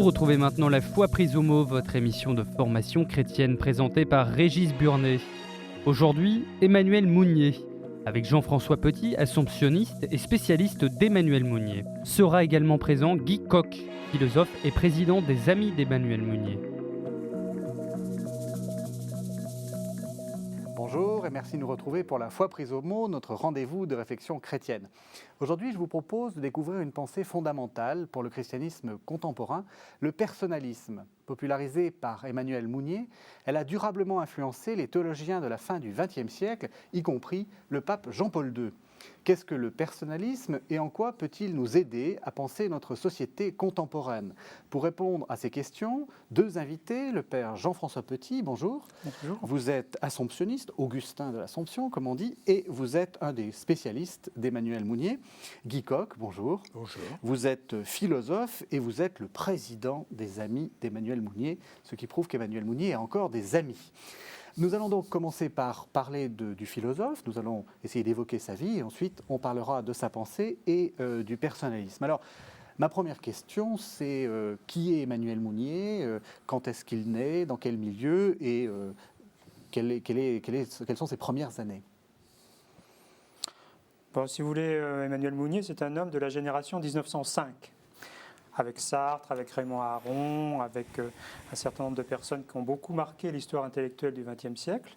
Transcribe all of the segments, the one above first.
retrouvez maintenant La Foi prise au mot, votre émission de formation chrétienne présentée par Régis Burnet. Aujourd'hui, Emmanuel Mounier, avec Jean-François Petit, assomptionniste et spécialiste d'Emmanuel Mounier. Sera également présent Guy Coq, philosophe et président des Amis d'Emmanuel Mounier. Bonjour et merci de nous retrouver pour La Foi prise au mot, notre rendez-vous de réflexion chrétienne. Aujourd'hui, je vous propose de découvrir une pensée fondamentale pour le christianisme contemporain, le personnalisme. Popularisée par Emmanuel Mounier, elle a durablement influencé les théologiens de la fin du XXe siècle, y compris le pape Jean-Paul II. Qu'est-ce que le personnalisme et en quoi peut-il nous aider à penser notre société contemporaine? Pour répondre à ces questions, deux invités, le père Jean-François Petit, bonjour. Bonjour. Vous êtes assomptionniste, Augustin de l'Assomption, comme on dit, et vous êtes un des spécialistes d'Emmanuel Mounier. Guy Coq, bonjour. Bonjour. Vous êtes philosophe et vous êtes le président des Amis d'Emmanuel Mounier, ce qui prouve qu'Emmanuel Mounier a encore des amis. Nous allons donc commencer par parler du philosophe, nous allons essayer d'évoquer sa vie, et ensuite on parlera de sa pensée et du personnalisme. Alors, ma première question, c'est qui est Emmanuel Mounier, quand est-ce qu'il naît, dans quel milieu, et quelles sont ses premières années? Bon, si vous voulez, Emmanuel Mounier, c'est un homme de la génération 1905. Avec Sartre, avec Raymond Aron, avec un certain nombre de personnes qui ont beaucoup marqué l'histoire intellectuelle du XXe siècle.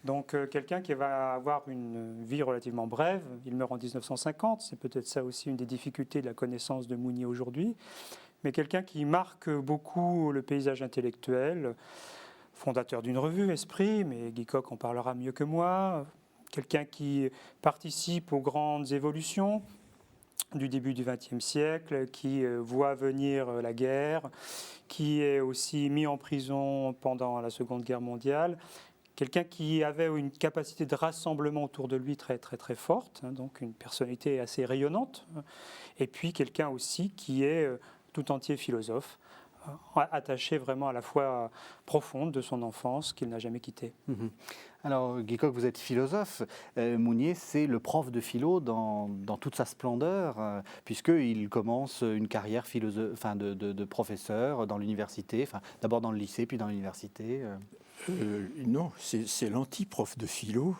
Donc quelqu'un qui va avoir une vie relativement brève. Il meurt en 1950, c'est peut-être ça aussi une des difficultés de la connaissance de Mounier aujourd'hui. Mais quelqu'un qui marque beaucoup le paysage intellectuel, fondateur d'une revue, Esprit, mais Guy Coq en parlera mieux que moi. Quelqu'un qui participe aux grandes évolutions du début du XXe siècle, qui voit venir la guerre, qui est aussi mis en prison pendant la Seconde Guerre mondiale, quelqu'un qui avait une capacité de rassemblement autour de lui très très très forte, donc une personnalité assez rayonnante, et puis quelqu'un aussi qui est tout entier philosophe, attaché vraiment à la foi profonde de son enfance qu'il n'a jamais quittée. Alors, Guy Coq, vous êtes philosophe. Mounier, c'est le prof de philo dans toute sa splendeur, puisqu'il commence une carrière de professeur dans l'université, d'abord dans le lycée, puis dans l'université. Non, c'est l'anti-prof de philo,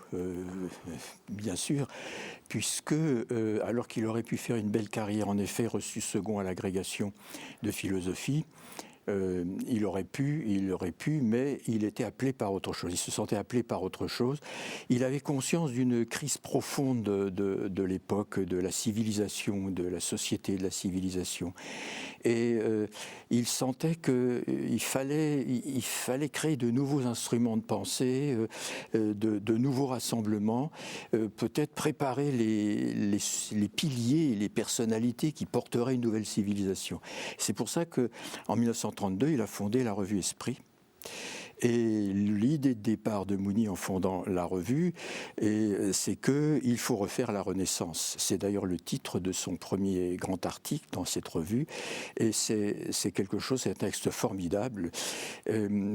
bien sûr, puisque, alors qu'il aurait pu faire une belle carrière, en effet, reçu second à l'agrégation de philosophie, il aurait pu, mais il était appelé par autre chose. Il se sentait appelé par autre chose. Il avait conscience d'une crise profonde de l'époque, de la civilisation, de la société, de la civilisation. Et il sentait qu'il fallait créer de nouveaux instruments de pensée, de nouveaux rassemblements, peut-être préparer les piliers et les personnalités qui porteraient une nouvelle civilisation. C'est pour ça qu'en 1932, il a fondé la revue Esprit. Et l'idée de départ de Mounier en fondant la revue, c'est qu'il faut refaire la Renaissance. C'est d'ailleurs le titre de son premier grand article dans cette revue. Et c'est quelque chose, c'est un texte formidable,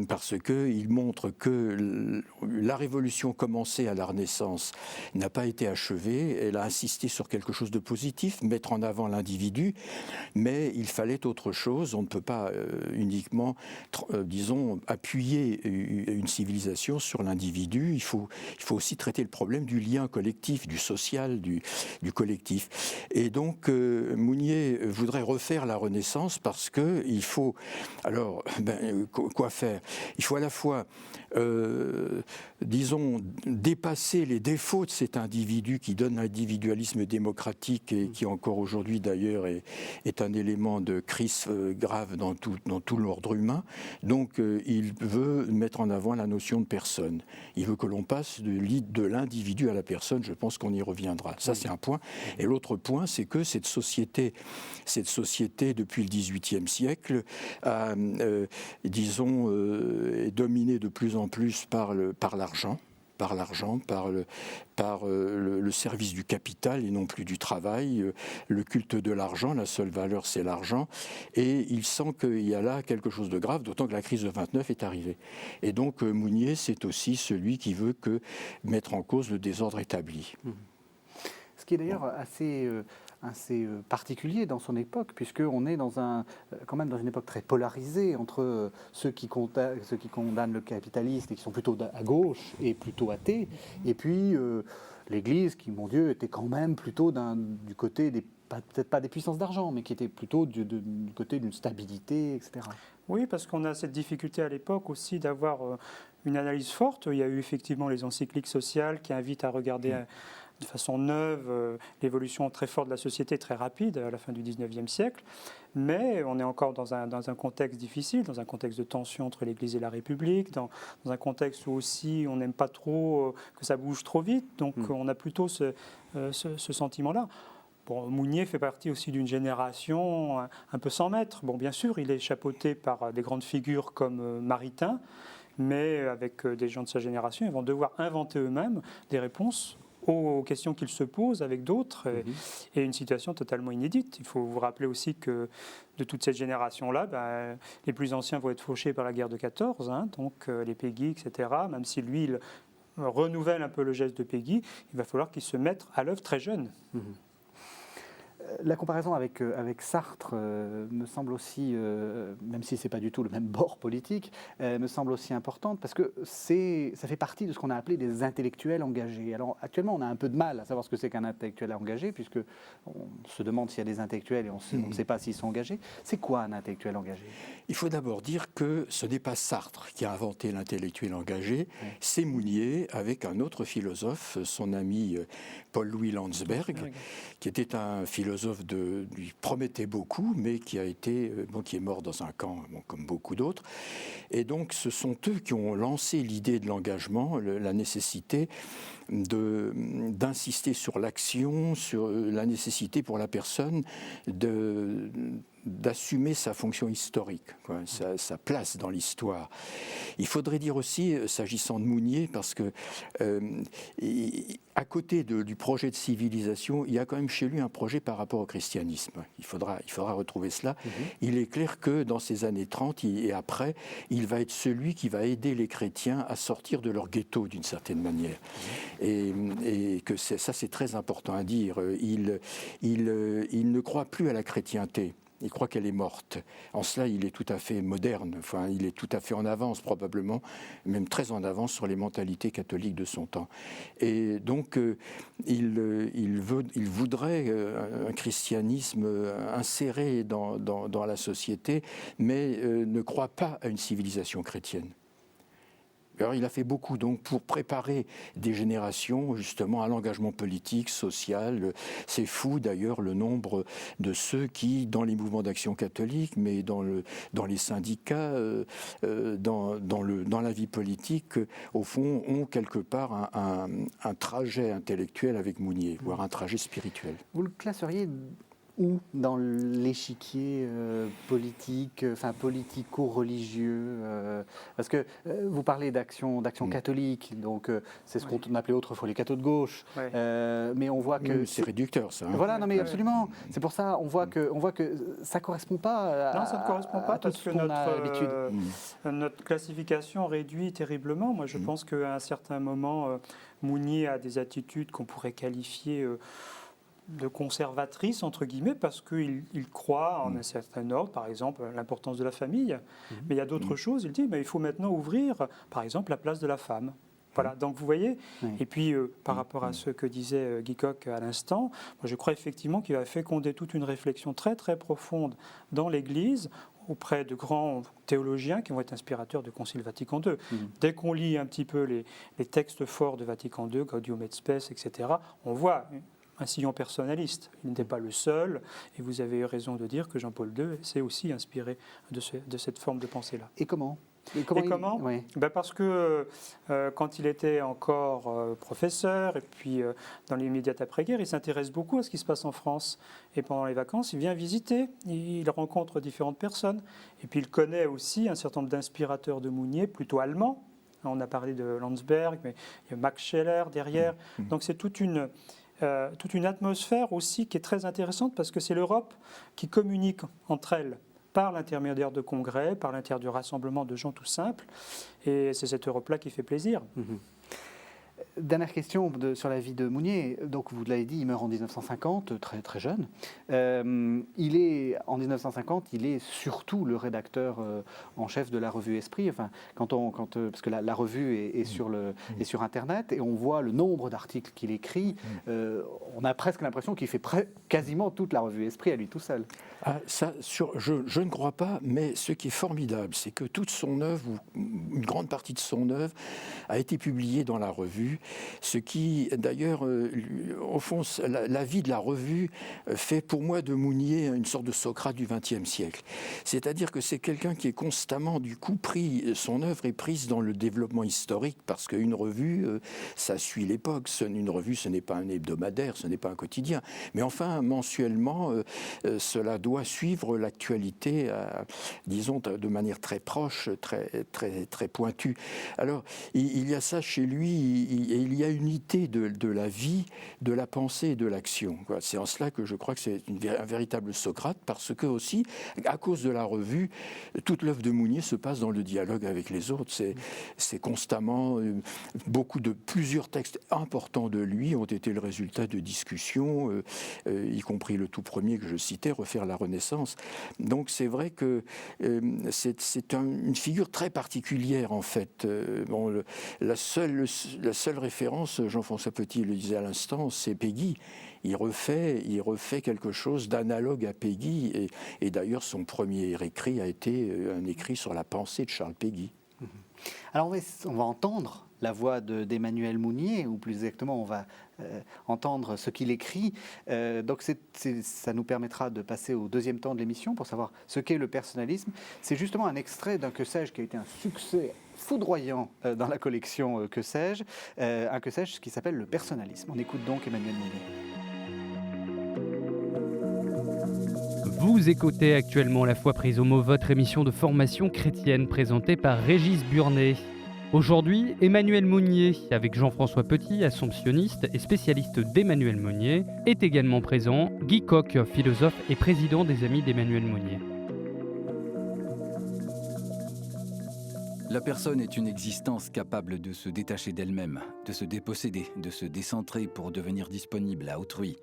parce qu'il montre que la révolution commencée à la Renaissance n'a pas été achevée. Elle a insisté sur quelque chose de positif, mettre en avant l'individu, mais il fallait autre chose. On ne peut pas uniquement, disons, appuyer une civilisation sur l'individu. Il faut aussi traiter le problème du lien collectif, du social, du collectif. Et donc, Mounier voudrait refaire la Renaissance parce qu'il faut... Alors, quoi faire? Il faut à la fois, disons, dépasser les défauts de cet individu qui donne l'individualisme démocratique et qui encore aujourd'hui d'ailleurs est un élément de crise grave dans tout l'ordre humain. Donc, il veut mettre en avant la notion de personne. Il veut que l'on passe de l'individu à la personne. Je pense qu'on y reviendra. Ça, c'est un point. Et l'autre point, c'est que cette société, depuis le XVIIIe siècle, est dominée de plus en plus par l'argent. Par le service du capital et non plus du travail, le culte de l'argent, la seule valeur c'est l'argent, et il sent qu'il y a là quelque chose de grave, d'autant que la crise de 29 est arrivée. Et donc Mounier, c'est aussi celui qui veut mettre en cause le désordre établi. Ce qui est d'ailleurs assez assez particulier dans son époque, puisqu'on est quand même dans une époque très polarisée entre ceux qui condamnent le capitalisme et qui sont plutôt à gauche et plutôt athées, et puis l'Église qui, mon Dieu, était quand même plutôt du côté peut-être pas des puissances d'argent, mais qui était plutôt du côté d'une stabilité, etc. Oui, parce qu'on a cette difficulté à l'époque aussi d'avoir une analyse forte. Il y a eu effectivement les encycliques sociales qui invitent à regarder de façon neuve l'évolution très forte de la société, très rapide à la fin du 19e siècle. Mais on est encore dans un contexte difficile, dans un contexte de tension entre l'Église et la République, dans un contexte où aussi on n'aime pas trop que ça bouge trop vite. Donc on a plutôt ce sentiment-là. Bon, Mounier fait partie aussi d'une génération un peu sans maître. Bon, bien sûr, il est chapeauté par des grandes figures comme Maritain, mais avec des gens de sa génération, ils vont devoir inventer eux-mêmes des réponses aux questions qu'ils se posent avec d'autres, et une situation totalement inédite. Il faut vous rappeler aussi que de toute cette génération-là, les plus anciens vont être fauchés par la guerre de 14, donc les Péguy, etc. Même si lui, il renouvelle un peu le geste de Péguy, il va falloir qu'il se mette à l'œuvre très jeune. La comparaison avec Sartre me semble aussi, même si ce n'est pas du tout le même bord politique, me semble aussi importante parce que ça fait partie de ce qu'on a appelé des intellectuels engagés. Alors actuellement, on a un peu de mal à savoir ce que c'est qu'un intellectuel engagé, puisqu'on se demande s'il y a des intellectuels et on ne sait pas s'ils sont engagés. C'est quoi un intellectuel engagé ? Il faut d'abord dire que ce n'est pas Sartre qui a inventé l'intellectuel engagé, c'est Mounier avec un autre philosophe, son ami Paul-Louis Landsberg, qui était un philosophe lui promettait beaucoup, mais qui est mort dans un camp, comme beaucoup d'autres. Et donc, ce sont eux qui ont lancé l'idée de l'engagement, la nécessité d'insister sur l'action, sur la nécessité pour la personne d'assumer sa fonction historique, sa place dans l'histoire. Il faudrait dire aussi, s'agissant de Mounier, parce que à côté du projet de civilisation, il y a quand même chez lui un projet par rapport au christianisme. Il faudra retrouver cela. Il est clair que dans ces années 30 et après, il va être celui qui va aider les chrétiens à sortir de leur ghetto d'une certaine manière. Et que ça, c'est très important à dire. Il ne croit plus à la chrétienté. Il croit qu'elle est morte. En cela, il est tout à fait moderne. Enfin, il est tout à fait en avance, probablement, même très en avance sur les mentalités catholiques de son temps. Et donc, il voudrait un christianisme inséré dans la société, mais ne croit pas à une civilisation chrétienne. Alors, il a fait beaucoup donc pour préparer des générations justement à l'engagement politique, social. C'est fou d'ailleurs le nombre de ceux qui, dans les mouvements d'action catholique, mais dans les syndicats, dans la vie politique, au fond, ont quelque part un trajet intellectuel avec Mounier, voire un trajet spirituel. Vous le classeriez où dans l'échiquier politique, politico-religieux parce que vous parlez d'action catholique, donc c'est ce qu'on appelait autrefois les cathos de gauche, mais on voit que... c'est réducteur, ça. Voilà, non mais absolument. C'est pour ça, on voit que ça ne correspond pas non, ça ne correspond pas à tout ce qu'on a l'habitude. Notre classification réduit terriblement. Moi, je pense qu'à un certain moment, Mounier a des attitudes qu'on pourrait qualifier... de conservatrice, entre guillemets, parce qu'il croit en un certain ordre, par exemple, l'importance de la famille. Mais il y a d'autres choses. Il dit, mais il faut maintenant ouvrir, par exemple, la place de la femme. Voilà, donc vous voyez. Et puis, par rapport à ce que disait Guy Coq à l'instant, moi, je crois effectivement qu'il va féconder toute une réflexion très, très profonde dans l'Église, auprès de grands théologiens qui vont être inspirateurs du Concile Vatican II. Dès qu'on lit un petit peu les textes forts de Vatican II, Gaudium et Spes, etc., on voit un sillon personnaliste. Il n'était pas le seul, et vous avez eu raison de dire que Jean-Paul II s'est aussi inspiré de cette forme de pensée-là. Et comment ? Oui. Parce que quand il était encore professeur, et puis dans l'immédiate après-guerre, il s'intéresse beaucoup à ce qui se passe en France. Et pendant les vacances, il vient visiter, il rencontre différentes personnes. Et puis il connaît aussi un certain nombre d'inspirateurs de Mounier, plutôt allemands. On a parlé de Landsberg, mais il y a Max Scheler derrière. Donc c'est toute une atmosphère aussi qui est très intéressante parce que c'est l'Europe qui communique entre elles par l'intermédiaire de congrès, par l'intermédiaire du rassemblement de gens tout simples. Et c'est cette Europe-là qui fait plaisir. Dernière question sur la vie de Mounier. Donc, vous l'avez dit, il meurt en 1950, très, très jeune. En 1950, il est surtout le rédacteur en chef de la revue Esprit. Enfin, parce que la revue est sur Internet et on voit le nombre d'articles qu'il écrit. On a presque l'impression qu'il fait quasiment toute la revue Esprit à lui tout seul. Je ne crois pas, mais ce qui est formidable, c'est que toute son œuvre, ou une grande partie de son œuvre, a été publiée dans la revue, ce qui, d'ailleurs, au fond, la vie de la revue fait pour moi de Mounier une sorte de Socrate du XXe siècle. C'est-à-dire que c'est quelqu'un qui est constamment, du coup, son œuvre est prise dans le développement historique, parce qu'une revue, ça suit l'époque. Une revue, ce n'est pas un hebdomadaire, ce n'est pas un quotidien. Mais enfin, mensuellement, cela doit suivre l'actualité, disons, de manière très proche, très, très, très pointue. Alors, il y a ça chez lui, et il y a unité de la vie, de la pensée et de l'action. C'est en cela que je crois que c'est un véritable Socrate, parce que aussi, à cause de la revue, toute l'œuvre de Mounier se passe dans le dialogue avec les autres. C'est constamment, plusieurs textes importants de lui ont été le résultat de discussions, y compris le tout premier que je citais, Refaire la Renaissance. Donc c'est vrai que c'est une figure très particulière, en fait. La seule référence, Jean-François Petit le disait à l'instant, c'est Péguy. Il refait quelque chose d'analogue à Péguy, et d'ailleurs son premier écrit a été un écrit sur la pensée de Charles Péguy. Alors on va entendre la voix d'Emmanuel Mounier, ou plus exactement on va entendre ce qu'il écrit. Donc ça nous permettra de passer au deuxième temps de l'émission pour savoir ce qu'est le personnalisme. C'est justement un extrait d'un Que sais-je qui a été un succès foudroyant dans la collection Que sais-je, un Que sais-je qui s'appelle le personnalisme. On écoute donc Emmanuel Mounier. Vous écoutez actuellement La Foi prise au mot, votre émission de formation chrétienne présentée par Régis Burnet. Aujourd'hui, Emmanuel Mounier, avec Jean-François Petit, assomptionniste et spécialiste d'Emmanuel Mounier, est également présent. Guy Coq, philosophe et président des Amis d'Emmanuel Mounier. La personne est une existence capable de se détacher d'elle-même, de se déposséder, de se décentrer pour devenir disponible à autrui.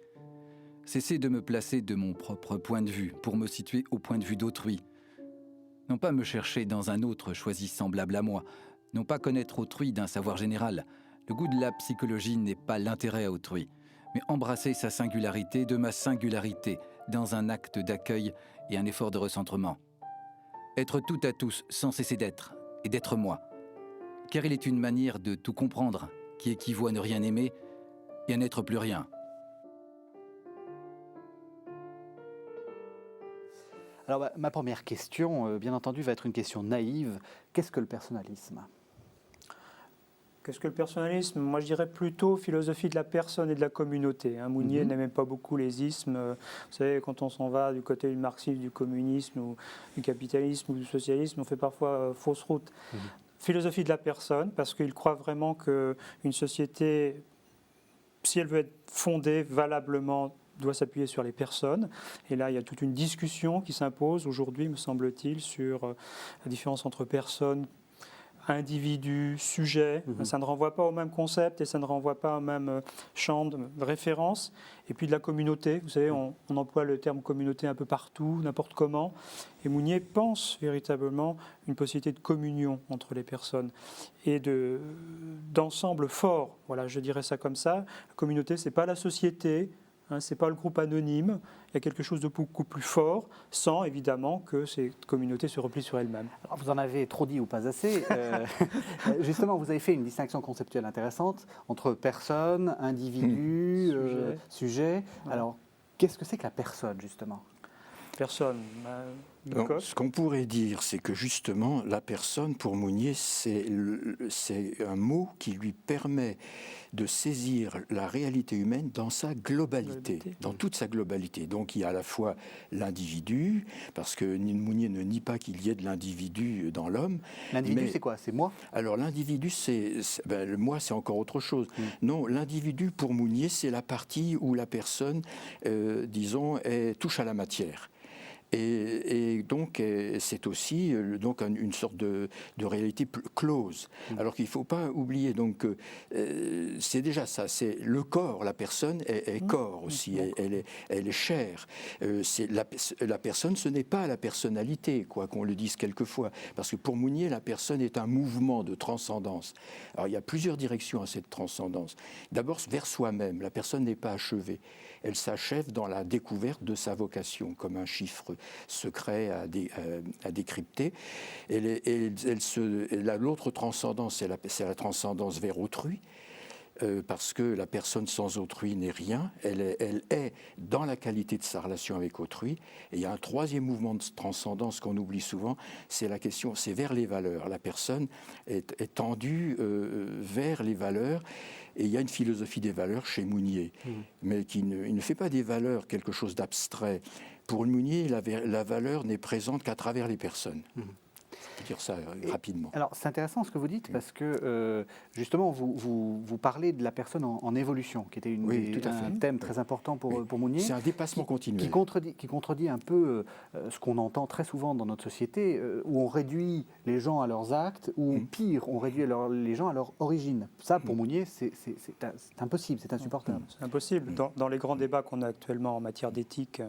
Cesser de me placer de mon propre point de vue pour me situer au point de vue d'autrui. Non pas me chercher dans un autre choisi semblable à moi, non pas connaître autrui d'un savoir général. Le goût de la psychologie n'est pas l'intérêt à autrui, mais embrasser sa singularité de ma singularité dans un acte d'accueil et un effort de recentrement. Être tout à tous sans cesser d'être, et d'être moi. Car il est une manière de tout comprendre, qui équivaut à ne rien aimer et à n'être plus rien. Alors ma première question, bien entendu, va être une question naïve. Qu'est-ce que le personnalisme ? Qu'est-ce que le personnalisme ? Moi, je dirais plutôt philosophie de la personne et de la communauté. Mounier n'aimait pas beaucoup les ismes. Vous savez, quand on s'en va du côté du marxisme, du communisme, ou du capitalisme ou du socialisme, on fait parfois fausse route. Philosophie de la personne, parce qu'il croit vraiment qu'une société, si elle veut être fondée valablement, doit s'appuyer sur les personnes. Et là, il y a toute une discussion qui s'impose aujourd'hui, me semble-t-il, sur la différence entre personnes, individus, sujets. Ça ne renvoie pas au même concept et ça ne renvoie pas au même champ de référence. Et puis de la communauté. Vous savez, on emploie le terme communauté un peu partout, n'importe comment. Et Mounier pense véritablement une possibilité de communion entre les personnes et d'ensemble fort. Voilà, je dirais ça comme ça. La communauté, ce n'est pas la société. Ce n'est pas le groupe anonyme, il y a quelque chose de beaucoup plus fort, sans évidemment que ces communautés se replient sur elles-mêmes. Alors, vous en avez trop dit ou pas assez. Justement, vous avez fait une distinction conceptuelle intéressante entre personne, individu, sujet. Voilà. Alors, qu'est-ce que c'est que la personne, justement ? Personne. Donc, ce qu'on pourrait dire, c'est que justement, la personne, pour Mounier, c'est un mot qui lui permet de saisir la réalité humaine dans sa globalité, dans toute sa globalité. Donc il y a à la fois l'individu, parce que Mounier ne nie pas qu'il y ait de l'individu dans l'homme. L'individu, c'est quoi ? C'est moi ? Alors l'individu, le moi, c'est encore autre chose. Non, l'individu, pour Mounier, c'est la partie où la personne, disons, touche à la matière. Et donc, c'est aussi donc une sorte de réalité close. Alors qu'il ne faut pas oublier, donc, c'est déjà ça, c'est le corps, la personne est corps aussi, elle est chair. La personne, ce n'est pas la personnalité, quoi qu'on le dise quelquefois. Parce que pour Mounier, la personne est un mouvement de transcendance. Alors, il y a plusieurs directions à cette transcendance. D'abord, vers soi-même, la personne n'est pas achevée. Elle s'achève dans la découverte de sa vocation, comme un chiffre secret à décrypter. L'autre transcendance, c'est la transcendance vers autrui, parce que la personne sans autrui n'est rien. Elle est dans la qualité de sa relation avec autrui. Et il y a un troisième mouvement de transcendance qu'on oublie souvent, c'est la question, c'est vers les valeurs. La personne est tendue vers les valeurs. Et il y a une philosophie des valeurs chez Mounier, mais il ne fait pas des valeurs quelque chose d'abstrait. Pour Mounier, la valeur n'est présente qu'à travers les personnes. Je peux dire ça rapidement. Alors, c'est intéressant ce que vous dites, parce que justement, vous parlez de la personne en évolution, qui était un thème très important pour Mounier. C'est un dépassement continuel. Qui contredit un peu ce qu'on entend très souvent dans notre société, où on réduit les gens à leurs actes, ou pire, on réduit les gens à leur origine. Ça, pour Mounier, c'est impossible, c'est insupportable. C'est impossible. Dans les grands débats qu'on a actuellement en matière d'éthique,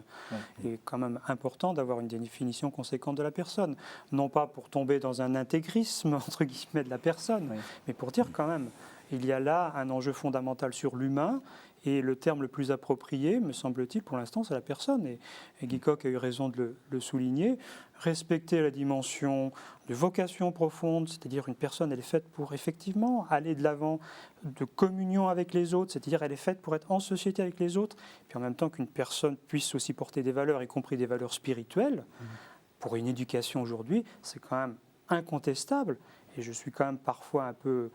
il est quand même important d'avoir une définition conséquente de la personne. Non pas pour tomber dans un intégrisme, entre guillemets, de la personne, mais pour dire quand même, il y a là un enjeu fondamental sur l'humain, et le terme le plus approprié, me semble-t-il, pour l'instant, c'est la personne. Et Guy Coq a eu raison de le souligner. Respecter la dimension de vocation profonde, c'est-à-dire une personne, elle est faite pour effectivement aller de l'avant, de communion avec les autres, c'est-à-dire elle est faite pour être en société avec les autres, puis en même temps qu'une personne puisse aussi porter des valeurs, y compris des valeurs spirituelles. Pour une éducation aujourd'hui, c'est quand même incontestable. Et je suis quand même parfois un peu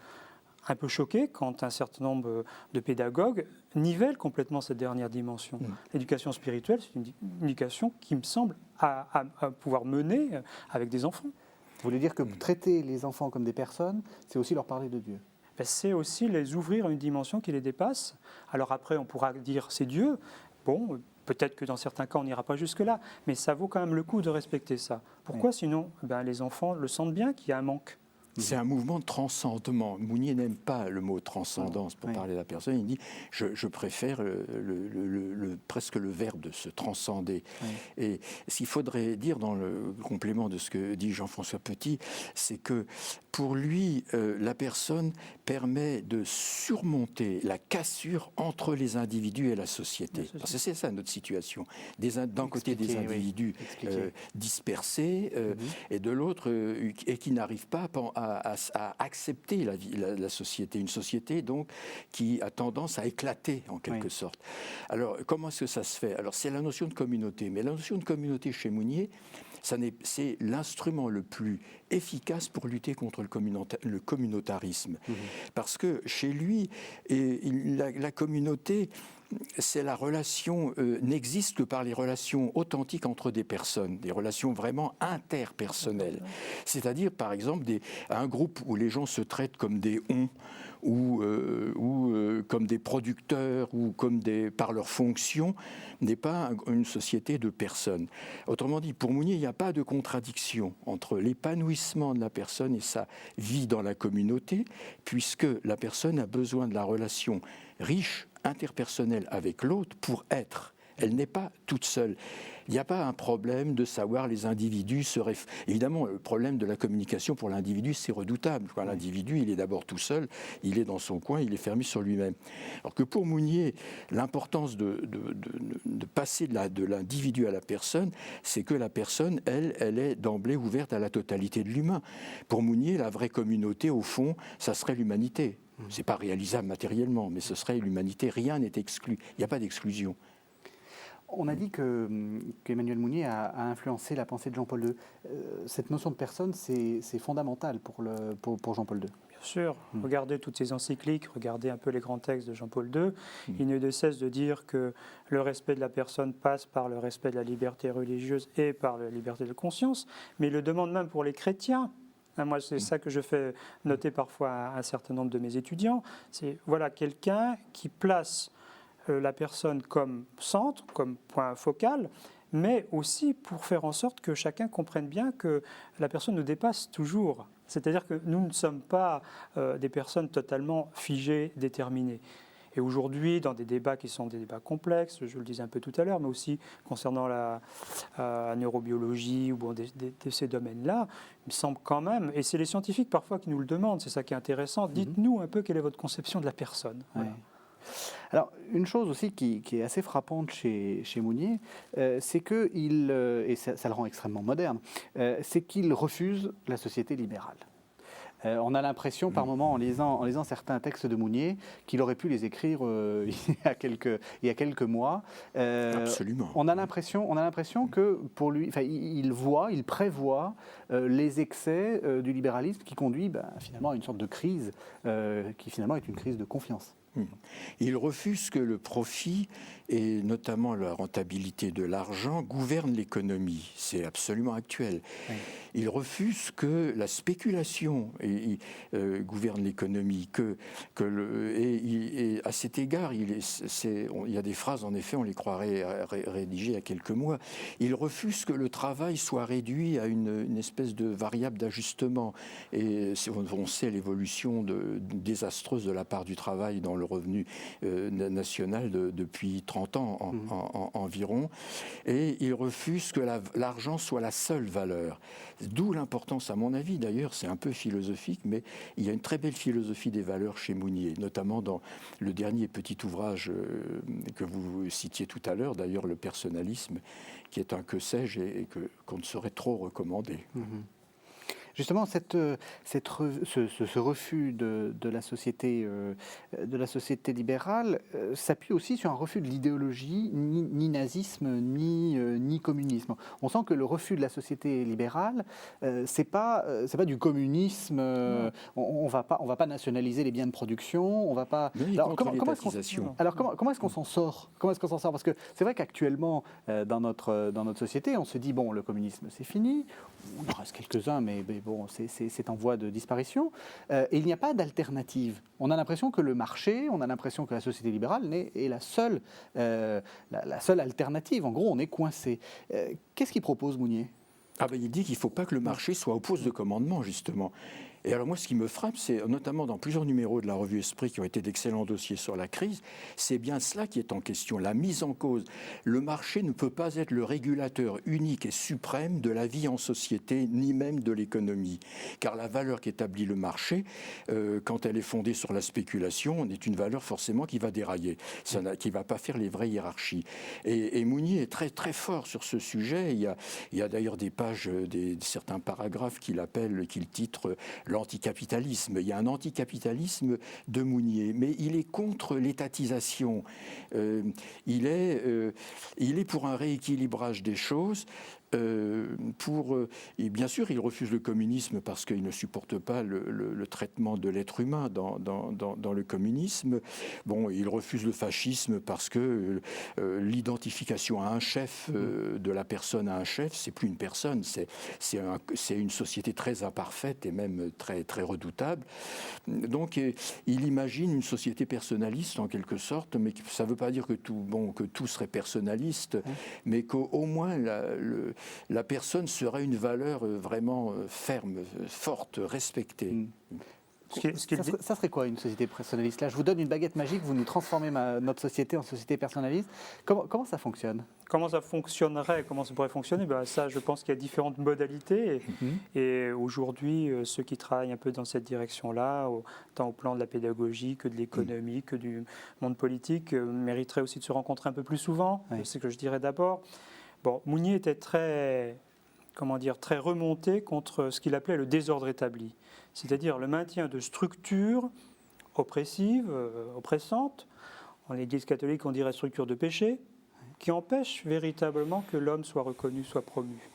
choqué quand un certain nombre de pédagogues nivellent complètement cette dernière dimension. L'éducation spirituelle, c'est une éducation qui me semble à pouvoir mener avec des enfants. Vous voulez dire que traiter les enfants comme des personnes, c'est aussi leur parler de Dieu? C'est aussi les ouvrir à une dimension qui les dépasse. Alors après, on pourra dire c'est Dieu. Bon, peut-être que dans certains cas, on n'ira pas jusque-là, mais ça vaut quand même le coup de respecter ça. Pourquoi sinon les enfants le sentent bien qu'il y a un manque. C'est un mouvement de transcendement. Mounier n'aime pas le mot transcendance pour parler de la personne. Il dit je préfère presque le verbe de se transcender. Et ce qu'il faudrait dire dans le complément de ce que dit Jean-François Petit, c'est que pour lui, la personne permet de surmonter la cassure entre les individus et la société. Parce que c'est ça notre situation. D'un côté des individus dispersés et de l'autre et qui n'arrivent pas à accepter la société. Une société donc qui a tendance à éclater en quelque sorte. Alors comment est-ce que ça se fait? Alors c'est la notion de communauté. Mais la notion de communauté chez Mounier, c'est l'instrument le plus efficace pour lutter contre le communautarisme. Parce que chez lui, la communauté, c'est la relation, n'existe que par les relations authentiques entre des personnes, des relations vraiment interpersonnelles. C'est-à-dire, par exemple, un groupe où les gens se traitent comme des ou comme des producteurs ou par leur fonction, n'est pas une société de personnes. Autrement dit, pour Mounier, il n'y a pas de contradiction entre l'épanouissement de la personne et sa vie dans la communauté, puisque la personne a besoin de la relation riche, interpersonnelle avec l'autre pour être. Elle n'est pas toute seule. Il n'y a pas un problème de savoir les individus Évidemment, le problème de la communication pour l'individu, c'est redoutable. L'individu, il est d'abord tout seul, il est dans son coin, il est fermé sur lui-même. Alors que pour Mounier, l'importance de passer de l'individu à la personne, c'est que la personne, elle est d'emblée ouverte à la totalité de l'humain. Pour Mounier, la vraie communauté, au fond, ça serait l'humanité. Ce n'est pas réalisable matériellement, mais ce serait l'humanité. Rien n'est exclu. Il n'y a pas d'exclusion. On a dit qu'Emmanuel Mounier a influencé la pensée de Jean-Paul II. Cette notion de personne, c'est fondamental pour Jean-Paul II. Bien sûr. Regardez toutes ces encycliques, regardez un peu les grands textes de Jean-Paul II. Il ne cesse de dire que le respect de la personne passe par le respect de la liberté religieuse et par la liberté de conscience, mais il le demande même pour les chrétiens. Moi, c'est ça que je fais noter parfois à un certain nombre de mes étudiants. C'est quelqu'un qui place la personne comme centre, comme point focal, mais aussi pour faire en sorte que chacun comprenne bien que la personne nous dépasse toujours. C'est-à-dire que nous ne sommes pas des personnes totalement figées, déterminées. Et aujourd'hui, dans des débats qui sont des débats complexes, je le disais un peu tout à l'heure, mais aussi concernant la neurobiologie ou ces domaines-là, il me semble quand même, et c'est les scientifiques parfois qui nous le demandent, c'est ça qui est intéressant, dites-nous un peu quelle est votre conception de la personne. Voilà. Ouais. Alors, une chose aussi qui est assez frappante chez Mounier, c'est qu'il, et ça le rend extrêmement moderne, c'est qu'il refuse la société libérale. On a l'impression, par moments, en lisant certains textes de Mounier, qu'il aurait pu les écrire il y a quelques mois. Absolument. On a l'impression que pour lui, il prévoit les excès du libéralisme qui conduit finalement à une sorte de crise qui finalement est une crise de confiance. Il refuse que le profit et notamment la rentabilité de l'argent gouverne l'économie. C'est absolument actuel. Oui. Il refuse que la spéculation gouverne l'économie. Et à cet égard, il y a des phrases, en effet, on les croirait rédigées il y a quelques mois. Il refuse que le travail soit réduit à une espèce de variable d'ajustement. Et on sait l'évolution désastreuse de la part du travail dans le revenu national depuis 30 ans environ. Et il refuse que l'argent soit la seule valeur. D'où l'importance, à mon avis, d'ailleurs, c'est un peu philosophique, mais il y a une très belle philosophie des valeurs chez Mounier, notamment dans le dernier petit ouvrage que vous citiez tout à l'heure, d'ailleurs, le personnalisme, qui est un que sais-je et qu'on ne saurait trop recommander. Justement, ce refus de la société libérale s'appuie aussi sur un refus de l'idéologie, ni nazisme, ni communisme. On sent que le refus de la société libérale, c'est pas du communisme. On va pas nationaliser les biens de production. On va pas. Alors, comment est-ce qu'on s'en sort? Parce que c'est vrai qu'actuellement, dans notre société, on se dit bon, le communisme, c'est fini. Il en reste quelques-uns, mais bon, c'est en voie de disparition. Et il n'y a pas d'alternative. On a l'impression que le marché, on a l'impression que la société libérale est la seule alternative. En gros, on est coincé. Qu'est-ce qu'il propose, Mounier ? Il dit qu'il ne faut pas que le marché soit au poste de commandement, justement. Et alors moi, ce qui me frappe, c'est notamment dans plusieurs numéros de la revue Esprit qui ont été d'excellents dossiers sur la crise, c'est bien cela qui est en question, la mise en cause. Le marché ne peut pas être le régulateur unique et suprême de la vie en société, ni même de l'économie. Car la valeur qu'établit le marché, quand elle est fondée sur la spéculation, est une valeur forcément qui va dérailler, qui ne va pas faire les vraies hiérarchies. Et Mounier est très, très fort sur ce sujet. Il y a d'ailleurs des pages, certains paragraphes qu'il titre l'anticapitalisme. Il y a un anticapitalisme de Mounier, mais il est contre l'étatisation. Il est pour un rééquilibrage des choses. Et bien sûr, il refuse le communisme parce qu'il ne supporte pas le traitement de l'être humain dans le communisme. Bon, il refuse le fascisme parce que l'identification à un chef, de la personne à un chef, c'est plus une personne, c'est une société très imparfaite et même très, très redoutable. Donc, il imagine une société personnaliste en quelque sorte, mais ça ne veut pas dire que tout serait personnaliste, mais qu'au moins la personne serait une valeur vraiment ferme, forte, respectée. Ça serait quoi une société personnaliste? Là, je vous donne une baguette magique, vous nous transformez notre société en société personnaliste. Comment ça fonctionne? Comment ça fonctionnerait? Comment ça pourrait fonctionner? Ça, je pense qu'il y a différentes modalités. Et aujourd'hui, ceux qui travaillent un peu dans cette direction-là, tant au plan de la pédagogie que de l'économie, que du monde politique, mériteraient aussi de se rencontrer un peu plus souvent. C'est ce que je dirais d'abord. Bon, Mounier était très remonté contre ce qu'il appelait le désordre établi, c'est-à-dire le maintien de structures oppressives, oppressantes, en l'Église catholique on dirait structures de péché, qui empêchent véritablement que l'homme soit reconnu, soit promu.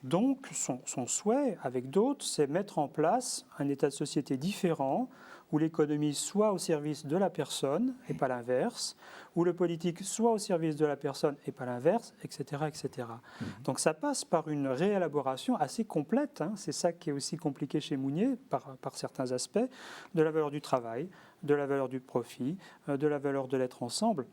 Donc son souhait, avec d'autres, c'est mettre en place un état de société différent, où l'économie soit au service de la personne et pas l'inverse, où le politique soit au service de la personne et pas l'inverse, etc. etc. Donc ça passe par une réélaboration assez complète, c'est ça qui est aussi compliqué chez Mounier, par certains aspects, de la valeur du travail, de la valeur du profit, de la valeur de l'être ensemble.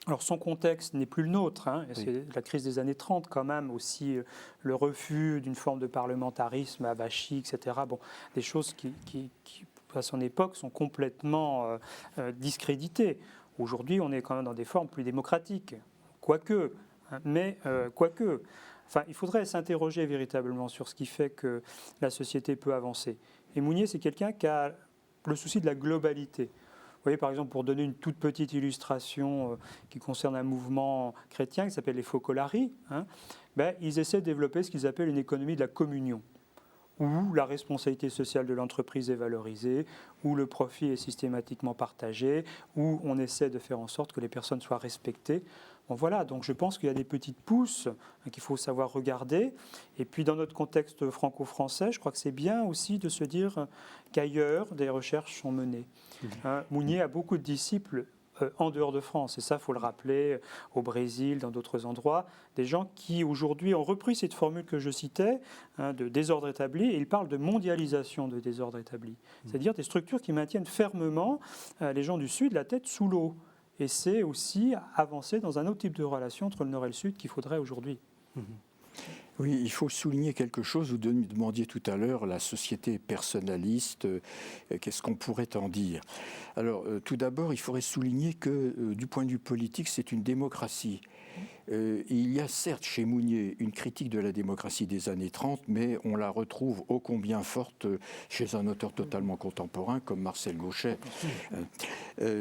Alors son contexte n'est plus le nôtre, hein, et Oui. c'est la crise des années 30 quand même, aussi le refus d'une forme de parlementarisme avachi, etc. Bon, des choses qui, à son époque, sont complètement discréditées. Aujourd'hui, on est quand même dans des formes plus démocratiques, quoique, hein, mais quoique. Enfin, il faudrait s'interroger véritablement sur ce qui fait que la société peut avancer. Et Mounier, c'est quelqu'un qui a le souci de la globalité. Vous voyez, par exemple, pour donner une toute petite illustration qui concerne un mouvement chrétien qui s'appelle les Focolari, hein, ils essaient de développer ce qu'ils appellent une économie de la communion, où la responsabilité sociale de l'entreprise est valorisée, où le profit est systématiquement partagé, où on essaie de faire en sorte que les personnes soient respectées. Bon, voilà, donc je pense qu'il y a des petites pousses qu'il faut savoir regarder. Et puis dans notre contexte franco-français, je crois que c'est bien aussi de se dire qu'ailleurs, des recherches sont menées. Mounier a beaucoup de disciples en dehors de France, et ça, il faut le rappeler, au Brésil, dans d'autres endroits, des gens qui aujourd'hui ont repris cette formule que je citais, de désordre établi, et ils parlent de mondialisation de désordre établi, c'est-à-dire des structures qui maintiennent fermement les gens du Sud la tête sous l'eau. Et c'est aussi avancer dans un autre type de relation entre le Nord et le Sud qu'il faudrait aujourd'hui. Oui, il faut souligner quelque chose. Vous me demandiez tout à l'heure la société personnaliste, qu'est-ce qu'on pourrait en dire? Alors, tout d'abord, il faudrait souligner que du point de vue politique, c'est une démocratie. Il y a certes chez Mounier une critique de la démocratie des années 30, mais on la retrouve ô combien forte chez un auteur totalement contemporain comme Marcel Gauchet.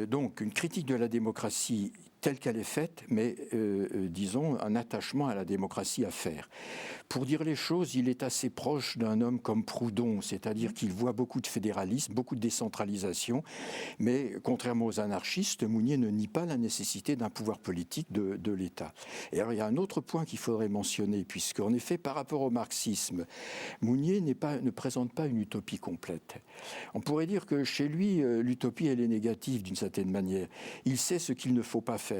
Donc, une critique de la démocratie telle qu'elle est faite, mais disons un attachement à la démocratie à faire. Pour dire les choses, il est assez proche d'un homme comme Proudhon, c'est-à-dire qu'il voit beaucoup de fédéralisme, beaucoup de décentralisation, mais contrairement aux anarchistes, Mounier ne nie pas la nécessité d'un pouvoir politique de l'État. Et alors il y a un autre point qu'il faudrait mentionner, puisque en effet, par rapport au marxisme, Mounier ne présente pas une utopie complète. On pourrait dire que chez lui, l'utopie, elle est négative d'une certaine manière. Il sait ce qu'il ne faut pas faire,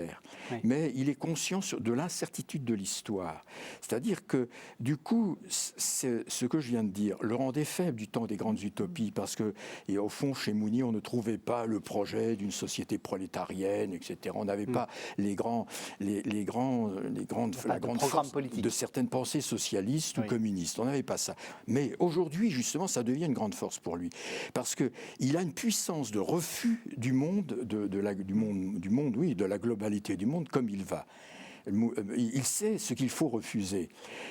oui. Mais il est conscient de l'incertitude de l'histoire. C'est-à-dire que, du coup, ce que je viens de dire le rendait faible du temps des grandes utopies, parce que, et au fond, chez Mounier, on ne trouvait pas le projet d'une société prolétarienne, etc. On n'avait pas la grande force de certaines pensées socialistes ou communistes. On n'avait pas ça. Mais aujourd'hui, justement, ça devient une grande force pour lui, parce qu'il a une puissance de refus du monde, de la globalité du monde comme il va. Il sait ce qu'il faut refuser,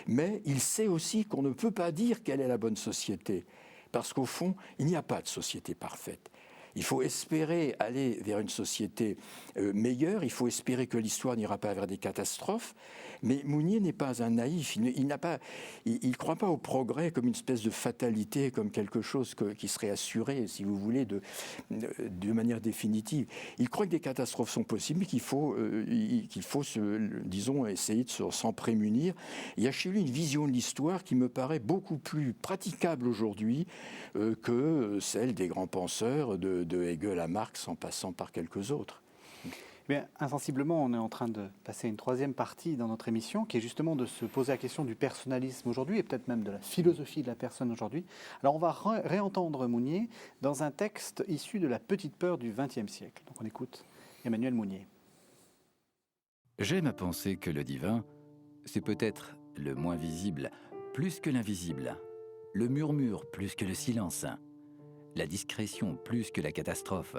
mais il sait aussi qu'on ne peut pas dire quelle est la bonne société, parce qu'au fond, il n'y a pas de société parfaite. Il faut espérer aller vers une société meilleure, il faut espérer que l'histoire n'ira pas vers des catastrophes, mais Mounier n'est pas un naïf, il ne croit pas au progrès comme une espèce de fatalité, comme quelque chose qui serait assuré, si vous voulez, de manière définitive. Il croit que des catastrophes sont possibles, mais qu'il faut disons, essayer de s'en prémunir. Il y a chez lui une vision de l'histoire qui me paraît beaucoup plus praticable aujourd'hui que celle des grands penseurs de Hegel à Marx, en passant par quelques autres. Bien, insensiblement, on est en train de passer une troisième partie dans notre émission, qui est justement de se poser la question du personnalisme aujourd'hui, et peut-être même de la philosophie de la personne aujourd'hui. Alors, on va réentendre Mounier dans un texte issu de La Petite Peur du XXe siècle. Donc, on écoute Emmanuel Mounier. J'aime à penser que le divin, c'est peut-être le moins visible, plus que l'invisible, le murmure plus que le silence, la discrétion plus que la catastrophe.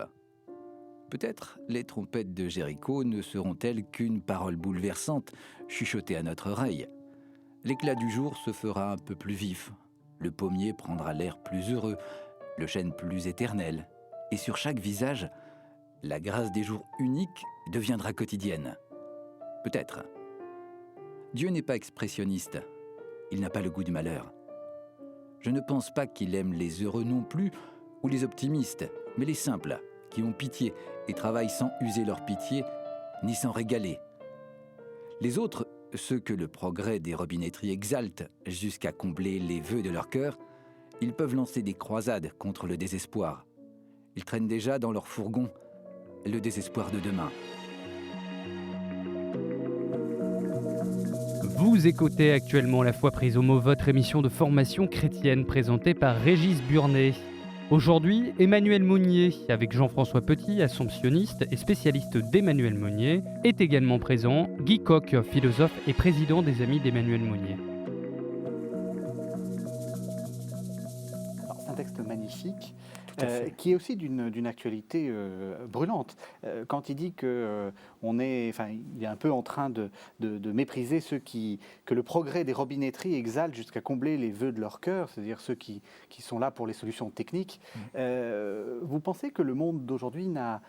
Peut-être les trompettes de Jéricho ne seront-elles qu'une parole bouleversante chuchotée à notre oreille. L'éclat du jour se fera un peu plus vif, le pommier prendra l'air plus heureux, le chêne plus éternel, et sur chaque visage, la grâce des jours uniques deviendra quotidienne. Peut-être. Dieu n'est pas expressionniste, il n'a pas le goût du malheur. Je ne pense pas qu'il aime les heureux non plus, ou les optimistes, mais les simples, qui ont pitié et travaillent sans user leur pitié, ni s'en régaler. Les autres, ceux que le progrès des robinetteries exalte jusqu'à combler les vœux de leur cœur, ils peuvent lancer des croisades contre le désespoir. Ils traînent déjà dans leur fourgon le désespoir de demain. Vous écoutez actuellement La Foi prise au mot, votre émission de formation chrétienne présentée par Régis Burnet. Aujourd'hui, Emmanuel Mounier, avec Jean-François Petit, assomptionniste et spécialiste d'Emmanuel Mounier, est également présent. Guy Coq, philosophe et président des Amis d'Emmanuel Mounier. Alors, c'est un texte magnifique. Qui est aussi d'une actualité brûlante. Quand il dit il est un peu en train de mépriser que le progrès des robinetteries exalte jusqu'à combler les vœux de leur cœur, c'est-à-dire ceux qui sont là pour les solutions techniques. Vous pensez que le monde d'aujourd'hui n'a